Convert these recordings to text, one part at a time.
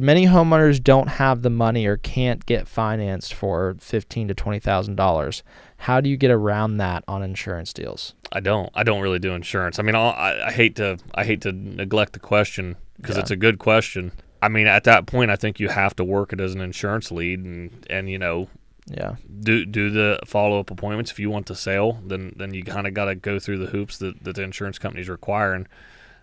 Many homeowners don't have the money or can't get financed for $15,000 to $20,000. How do you get around that on insurance deals? I don't really do insurance. I mean, I hate to neglect the question because it's a good question. I mean, at that point, I think you have to work it as an insurance lead and you know, do the follow-up appointments. If you want the sale, then you kind of got to go through the hoops that the insurance companies require.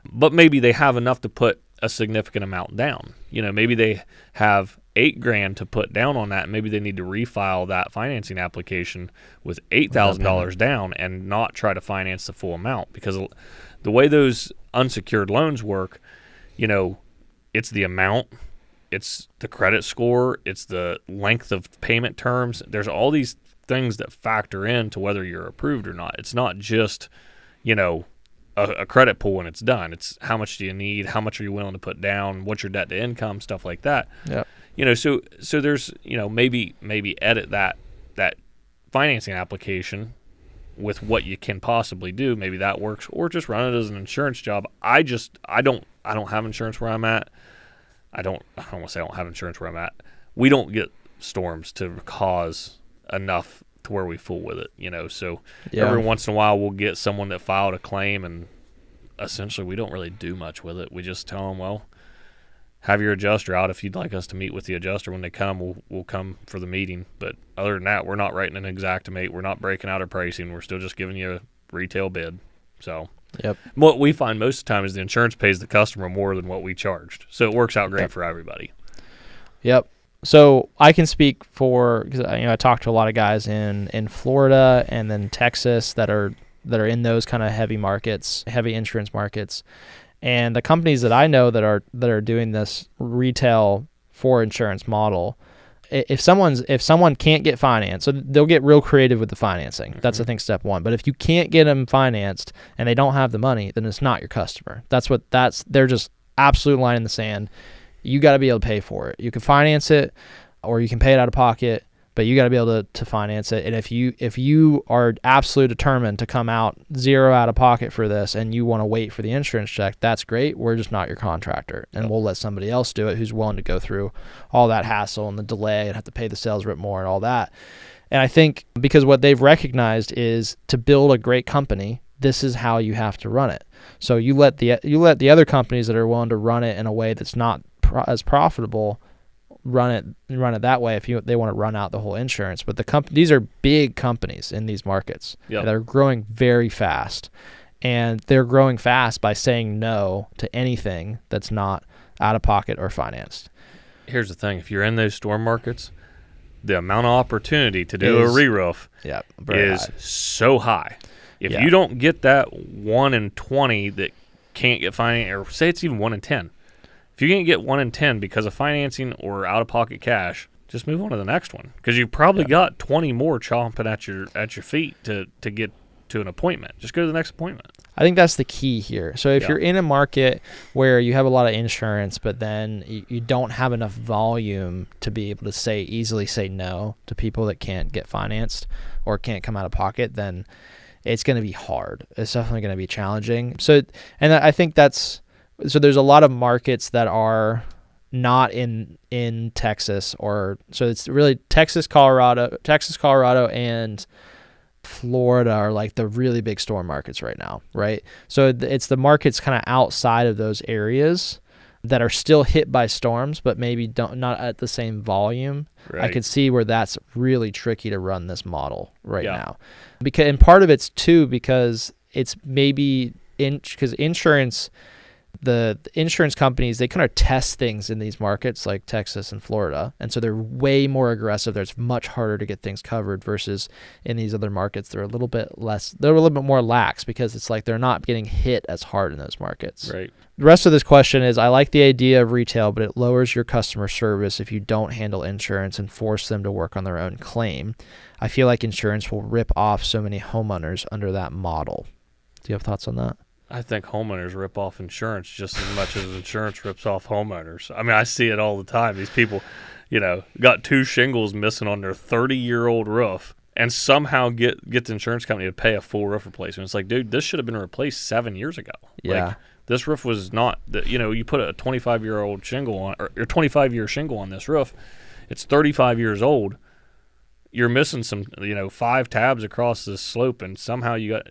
But maybe they have enough to put a significant amount down. You know, maybe they have $8,000 to put down on that, and maybe they need to refile that financing application with $8,000 down and not try to finance the full amount, because the way those unsecured loans work, you know, it's the amount, it's the credit score, it's the length of payment terms. There's all these things that factor into whether you're approved or not. It's not just, you know, a credit pool when it's done. It's how much do you need, how much are you willing to put down, what's your debt to income, stuff like that. Yeah. You know, so there's, you know, maybe edit that financing application with what you can possibly do. Maybe that works, or just run it as an insurance job. I don't have insurance where I'm at. I don't want to say I don't have insurance where I'm at. We don't get storms to cause enough to where we fool with it, you know. So every once in a while we'll get someone that filed a claim, and essentially we don't really do much with it. We just tell them, well, have your adjuster out. If you'd like us to meet with the adjuster when they come, we'll come for the meeting. But other than that, we're not writing an Xactimate. We're not breaking out our pricing. We're still just giving you a retail bid. So what we find most of the time is the insurance pays the customer more than what we charged. So it works out great for everybody. Yep. So I can speak for, because I talk to a lot of guys in Florida and then Texas that are in those kind of heavy markets, heavy insurance markets, and the companies that I know that are doing this retail for insurance model. If someone can't get financed, so they'll get real creative with the financing. Mm-hmm. That's I think step one. But if you can't get them financed and they don't have the money, then it's not your customer. They're just absolute line in the sand. You got to be able to pay for it. You can finance it, or you can pay it out of pocket, but you got to be able to finance it. And if you are absolutely determined to come out zero out of pocket for this, and you want to wait for the insurance check, that's great. We're just not your contractor, and we'll let somebody else do it who's willing to go through all that hassle and the delay and have to pay the sales rep more and all that. And I think because what they've recognized is to build a great company, this is how you have to run it. So you let the other companies that are willing to run it in a way that's not as profitable run it that way if they want to run out the whole insurance. But these are big companies in these markets. Yep. They're growing very fast, and they're growing fast by saying no to anything that's not out of pocket or financed. Here's the thing: if you're in those storm markets, the amount of opportunity to do a re-roof is so high. If you don't get that 1 in 20 that can't get financed, or say it's even 1 in 10. If you can't get 1 in 10 because of financing or out-of-pocket cash, just move on to the next one, because you probably got 20 more chomping at your feet to get to an appointment. Just go to the next appointment. I think that's the key here. So if you're in a market where you have a lot of insurance, but then you don't have enough volume to be able to easily say no to people that can't get financed or can't come out of pocket, then it's going to be hard. It's definitely going to be challenging. So I think so there's a lot of markets that are not in Texas, so it's really Texas, Colorado, and Florida are like the really big storm markets right now, right? So it's the markets kind of outside of those areas that are still hit by storms, but maybe not at the same volume. Right. I could see where that's really tricky to run this model now, and part of it's too because it's maybe because insurance. The insurance companies, they kind of test things in these markets like Texas and Florida. And so they're way more aggressive. It's much harder to get things covered versus in these other markets. They're a little bit more lax because it's like they're not getting hit as hard in those markets. Right. The rest of this question is, I like the idea of retail, but it lowers your customer service if you don't handle insurance and force them to work on their own claim. I feel like insurance will rip off so many homeowners under that model. Do you have thoughts on that? I think homeowners rip off insurance just as much as insurance rips off homeowners. I mean, I see it all the time. These people, got 2 shingles missing on their 30-year-old roof and somehow get the insurance company to pay a full roof replacement. It's like, dude, this should have been replaced 7 years ago. Yeah. Like, This roof was not, you put a 25-year-old shingle on, or 25-year shingle on this roof. It's 35 years old. You're missing some, 5 tabs across this slope, and somehow you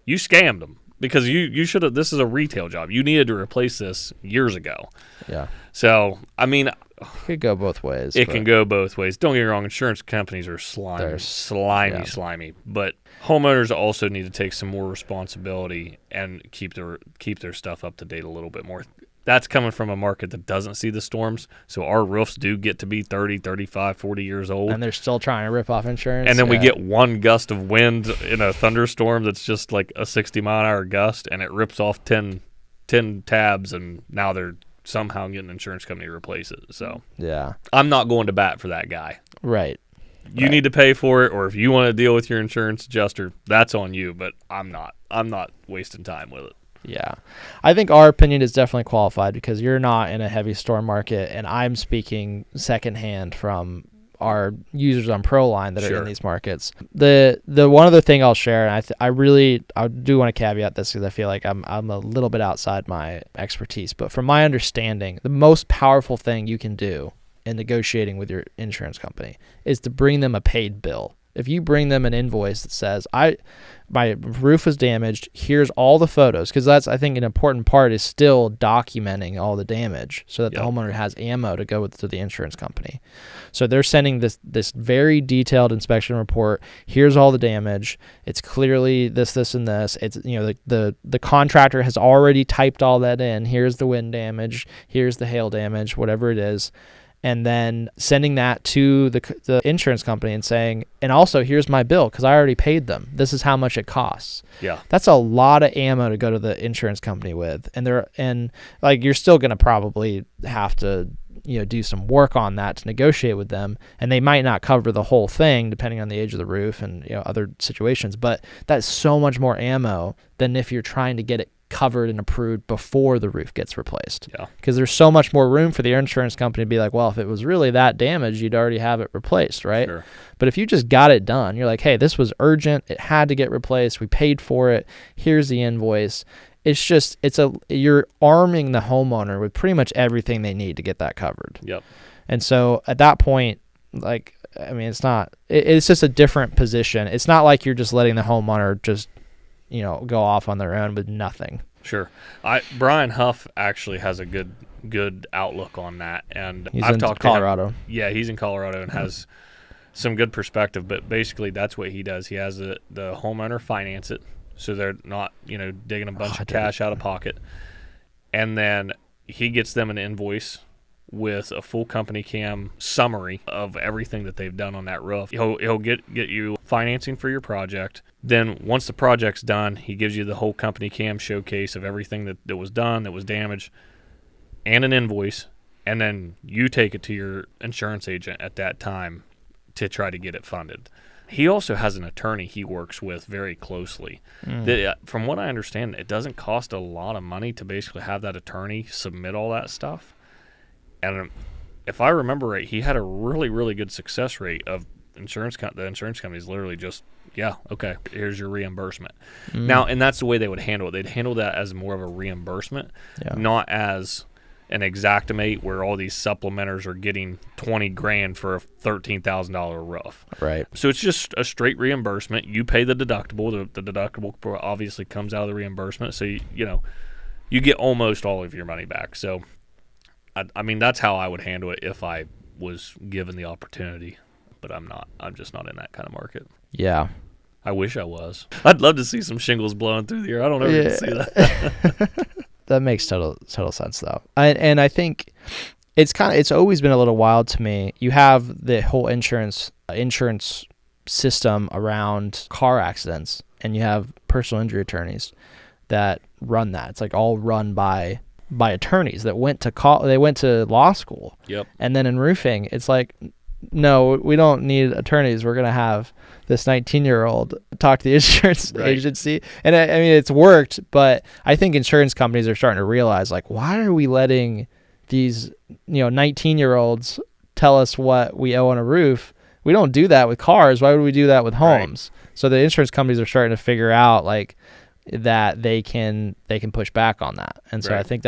scammed them because you should have. This is a retail job. You needed to replace this years ago. Yeah. So, I mean, it could go both ways. It can go both ways. Don't get me wrong. Insurance companies are slimy. They're slimy. But homeowners also need to take some more responsibility and keep their stuff up to date a little bit more. That's coming from a market that doesn't see the storms. So our roofs do get to be 30, 35, 40 years old. And they're still trying to rip off insurance. And then we get one gust of wind in a thunderstorm that's just like a 60-mile-an-hour gust, and it rips off 10 tabs, and now they're somehow getting an insurance company to replace it. So yeah, I'm not going to bat for that guy. Right. You need to pay for it, or if you want to deal with your insurance adjuster, that's on you, but I'm not wasting time with it. Yeah. I think our opinion is definitely qualified because you're not in a heavy storm market, and I'm speaking secondhand from our users on ProLine that are in these markets. The one other thing I'll share, and I do want to caveat this because I feel like I'm a little bit outside my expertise, but from my understanding, the most powerful thing you can do in negotiating with your insurance company is to bring them a paid bill. If you bring them an invoice that says, my roof was damaged, here's all the photos, because that's, I think, an important part is still documenting all the damage so that the homeowner has ammo to go to the insurance company. So they're sending this very detailed inspection report. Here's all the damage. It's clearly this, and this. It's, the contractor has already typed all that in. Here's the wind damage. Here's the hail damage, whatever it is. And then sending that to the insurance company and saying, and also here's my bill because I already paid them. This is how much it costs. Yeah, that's a lot of ammo to go to the insurance company with, and you're still gonna probably have to do some work on that to negotiate with them, and they might not cover the whole thing depending on the age of the roof and other situations. But that's so much more ammo than if you're trying to get it covered and approved before the roof gets replaced. Yeah. Because there's so much more room for the insurance company to be like, well, if it was really that damaged, you'd already have it replaced, right? Sure. But if you just got it done, you're like, hey, this was urgent. It had to get replaced. We paid for it. Here's the invoice. You're arming the homeowner with pretty much everything they need to get that covered. Yep. And so at that point, it's just a different position. It's not like you're just letting the homeowner just go off on their own with nothing. Sure. Brian Huff actually has a good outlook on that, and I've talked to Colorado. Yeah, he's in Colorado and has some good perspective. But basically, that's what he does. He has the homeowner finance it, so they're not digging a bunch of cash out of pocket, and then he gets them an invoice with a full company cam summary of everything that they've done on that roof. He'll get you financing for your project. Then once the project's done, he gives you the whole company cam showcase of everything that was done, that was damaged, and an invoice. And then you take it to your insurance agent at that time to try to get it funded. He also has an attorney he works with very closely. From what I understand, it doesn't cost a lot of money to basically have that attorney submit all that stuff. And if I remember right, he had a really, really good success rate of the insurance companies literally just, okay, here's your reimbursement. Now, and that's the way they would handle it. They'd handle that as more of a reimbursement, not as an Xactimate where all these supplementers are getting $20,000 for a $13,000 roof. Right. So it's just a straight reimbursement. You pay the deductible. The deductible obviously comes out of the reimbursement. So, you get almost all of your money back. So, I mean, that's how I would handle it if I was given the opportunity, but I'm not. I'm just not in that kind of market. Yeah. I wish I was. I'd love to see some shingles blowing through the air. I don't ever get to see that. That makes total sense, though. And I think it's always been a little wild to me. You have the whole insurance system around car accidents, and you have personal injury attorneys that run that. It's like all run by attorneys that went to law school. Yep. And then in roofing, it's like, no, we don't need attorneys. We're going to have this 19-year-old talk to the insurance agency. And I mean, it's worked, but I think insurance companies are starting to realize, like, why are we letting these, 19-year-olds tell us what we owe on a roof? We don't do that with cars. Why would we do that with homes? Right. So the insurance companies are starting to figure out, like, that they can push back on that. And so Right. I think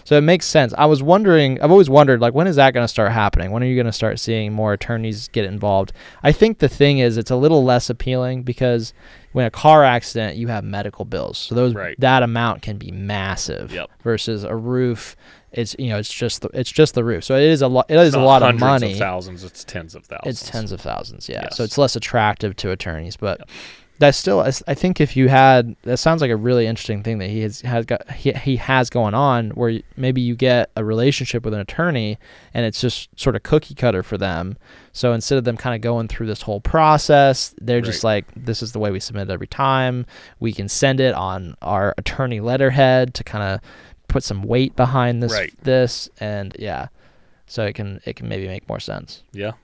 so it makes sense. I've always wondered, like, when is that going to start happening? When are you going to start seeing more attorneys get involved? I think the thing is, it's a little less appealing because when a car accident, you have medical bills. So that amount can be massive. Yep. Versus a roof, it's just the roof. So it is a lot of money. Hundreds of thousands, it's tens of thousands. It's tens of thousands, yeah. Yes. So it's less attractive to attorneys, but yep. That's still, I think that sounds like a really interesting thing that he has going on, where maybe you get a relationship with an attorney and it's just sort of cookie cutter for them. So instead of them kind of going through this whole process, they're just like, this is the way we submit it every time. We can send it on our attorney letterhead to kind of put some weight behind this, and yeah. So it can maybe make more sense. Yeah.